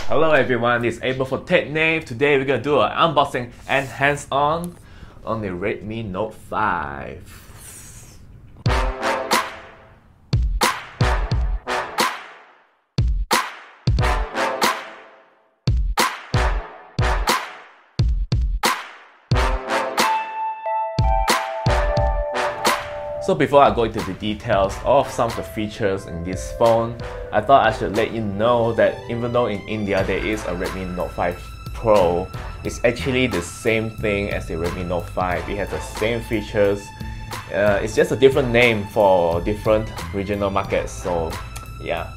Hello everyone, this is Abel for TechNave. Today we're gonna do an unboxing and hands-on on the Redmi Note 5. So before I go into the details of some of the features in this phone, I thought I should let you know that even though in India there is a Redmi Note 5 Pro, it's actually the same thing as the Redmi Note 5. It has the same features. It's just a different name for different regional markets. So yeah.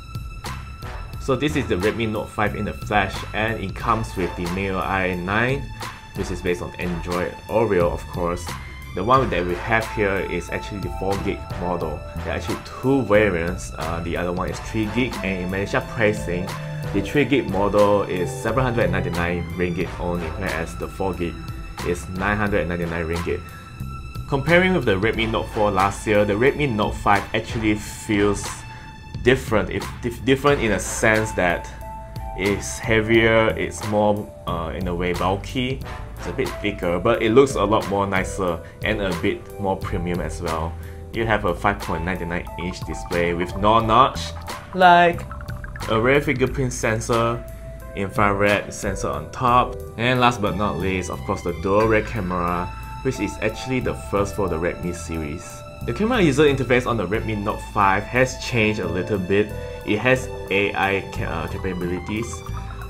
So this is the Redmi Note 5 in the flesh, and it comes with the MIUI 9, which is based on Android Oreo, of course. The one that we have here is actually the 4GB model. There are actually two variants. The other one is 3GB, and in Malaysia pricing, the 3GB model is 799 ringgit only, whereas the 4GB is 999 ringgit. Comparing with the Redmi Note 4 last year, the Redmi Note 5 actually feels different. It's different in a sense that it's heavier, it's more in a way bulky. It's a bit thicker, but it looks a lot more nicer and a bit more premium as well. You have a 5.99-inch display with no notch, like a rear fingerprint sensor, infrared sensor on top, and last but not least, of course, the dual rear camera, which is actually the first for the Redmi series. The camera user interface on the Redmi Note 5 has changed a little bit. It has AI capabilities,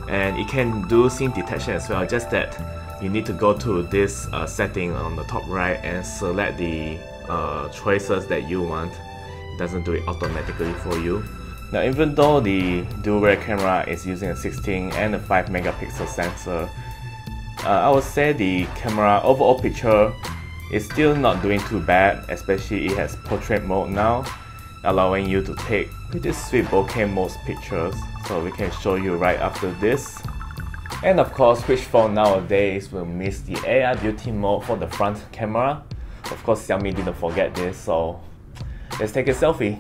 and it can do scene detection as well, just that you need to go to this setting on the top right and select the choices that you want. It doesn't do it automatically for you. Now, even though the dual rear camera is using a 16 and a 5 megapixel sensor, I would say the camera overall picture is still not doing too bad, especially it has portrait mode now, allowing you to take pretty sweet bokeh mode pictures. So we can show you right after this. And of course, which phone nowadays will miss the AI beauty mode for the front camera? Of course, Xiaomi didn't forget this, so let's take a selfie.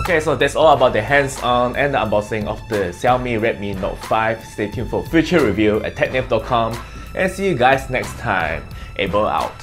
Okay, so that's all about the hands-on and the unboxing of the Xiaomi Redmi Note 5. Stay tuned for future review at technave.com, and see you guys next time. Abel out.